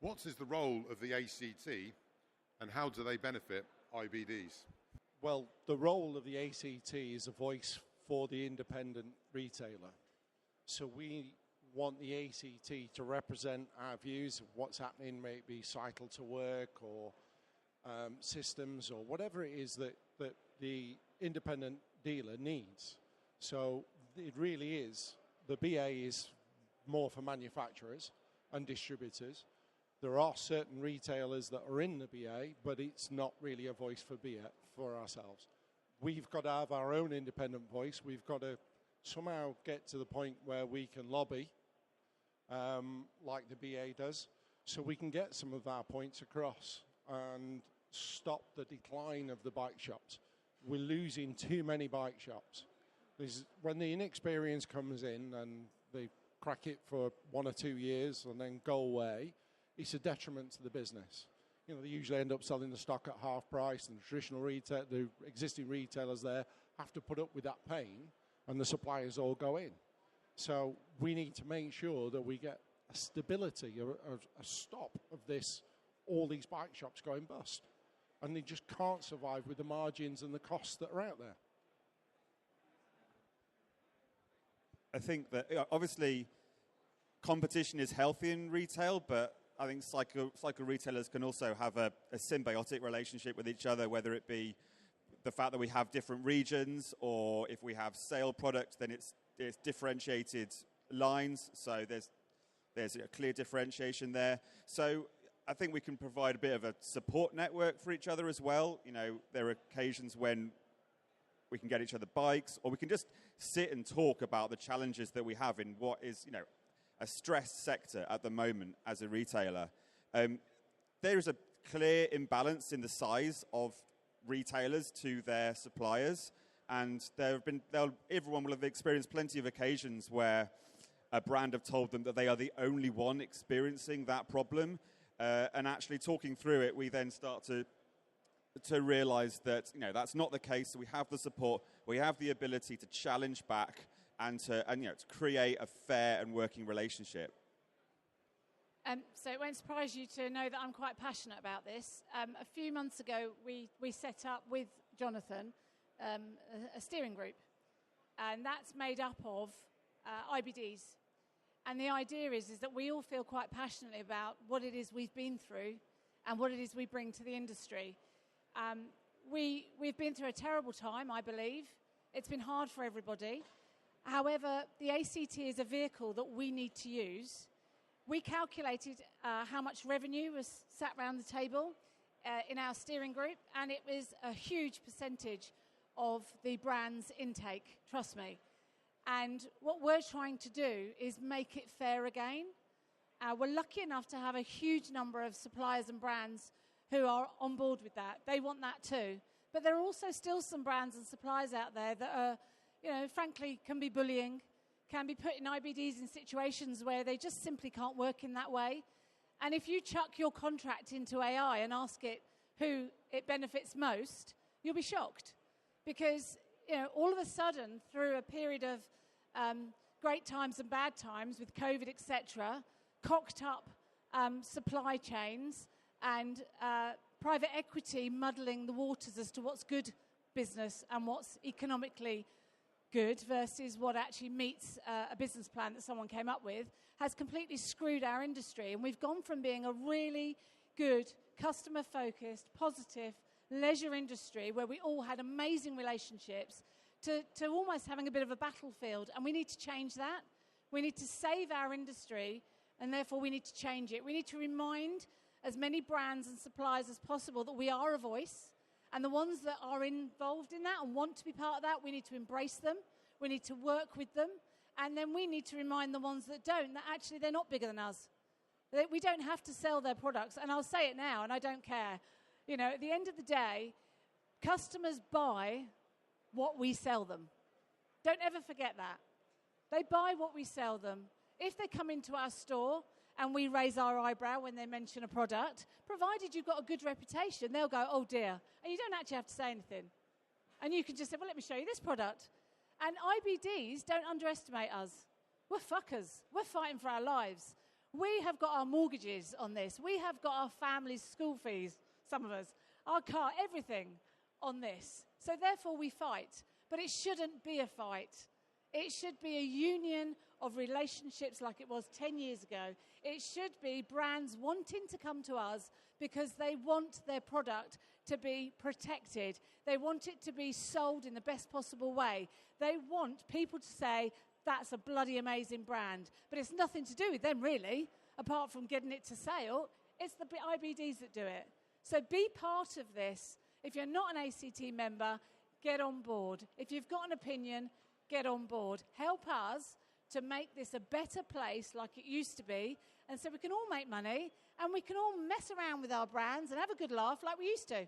What is the role of the ACT and how do they benefit IBDs? Well, the role of the ACT is a voice for the independent retailer. So we want the ACT to represent our views of what's happening, maybe cycle to work or systems or whatever it is that the independent dealer needs. So it really is, the BA is more for manufacturers and distributors. There are certain retailers that are in the BA, but it's not really a voice for BA, for ourselves. We've got to have our own independent voice. We've got to somehow get to the point where we can lobby like the BA does, so we can get some of our points across and stop the decline of the bike shops. We're losing too many bike shops. When the inexperience comes in and they crack it for 1 or 2 years and then go away, it's a detriment to the business. You know, they usually end up selling the stock at half price, and the existing retailers there have to put up with that pain, and the suppliers all go in. So we need to make sure that we get a stability, a stop of this, all these bike shops going bust. And they just can't survive with the margins and the costs that are out there. I think that obviously competition is healthy in retail, but I think cycle retailers can also have a symbiotic relationship with each other, whether it be the fact that we have different regions, or if we have sale product, then it's differentiated lines. So there's a clear differentiation there. So I think we can provide a bit of a support network for each other as well. You know, there are occasions when we can get each other bikes, or we can just sit and talk about the challenges that we have in what is, you know, a stressed sector at the moment as a retailer. There is a clear imbalance in the size of retailers to their suppliers, and everyone will have experienced plenty of occasions where a brand have told them that they are the only one experiencing that problem. And actually talking through it, we then start to realise that, you know, that's not the case. We have the support, we have the ability to challenge back and to create a fair and working relationship. So it won't surprise you to know that I'm quite passionate about this. A few months ago, we set up with Jonathan a steering group, and that's made up of IBDs. And the idea is that we all feel quite passionately about what it is we've been through and what it is we bring to the industry. We've been through a terrible time, I believe. It's been hard for everybody. However, the ACT is a vehicle that we need to use. We calculated how much revenue was sat around the table in our steering group, and it was a huge percentage of the brand's intake, trust me. And what we're trying to do is make it fair again. We're lucky enough to have a huge number of suppliers and brands who are on board with that. They want that too. But there are also still some brands and suppliers out there that are, you know, frankly, can be bullying, can be put in IBDs in situations where they just simply can't work in that way. And if you chuck your contract into AI and ask it who it benefits most, you'll be shocked. Because, you know, all of a sudden, through a period of great times and bad times with COVID, etc., cocked up supply chains and private equity muddling the waters as to what's good business and what's economically good versus what actually meets a business plan that someone came up with, has completely screwed our industry. And we've gone from being a really good, customer-focused, positive leisure industry where we all had amazing relationships to almost having a bit of a battlefield. And we need to change that. We need to save our industry, and therefore we need to change it. We need to remind as many brands and suppliers as possible that we are a voice. And the ones that are involved in that and want to be part of that, we need to embrace them. We need to work with them. And then we need to remind the ones that don't that actually they're not bigger than us. That we don't have to sell their products. And I'll say it now, and I don't care. You know, at the end of the day, customers buy what we sell them. Don't ever forget that. They buy what we sell them. If they come into our store and we raise our eyebrow when they mention a product, provided you've got a good reputation, they'll go, oh dear. And you don't actually have to say anything. And you can just say, well, let me show you this product. And IBDs don't underestimate us. We're fuckers. We're fighting for our lives. We have got our mortgages on this. We have got our family's school fees, some of us, our car, everything on this. So therefore we fight. But it shouldn't be a fight. It should be a union of relationships like it was 10 years ago. It should be brands wanting to come to us because they want their product to be protected. They want it to be sold in the best possible way. They want people to say, that's a bloody amazing brand. But it's nothing to do with them, really, apart from getting it to sale. It's the IBDs that do it. So be part of this. If you're not an ACT member, get on board. If you've got an opinion, get on board. Help us to make this a better place like it used to be, and so we can all make money and we can all mess around with our brands and have a good laugh like we used to.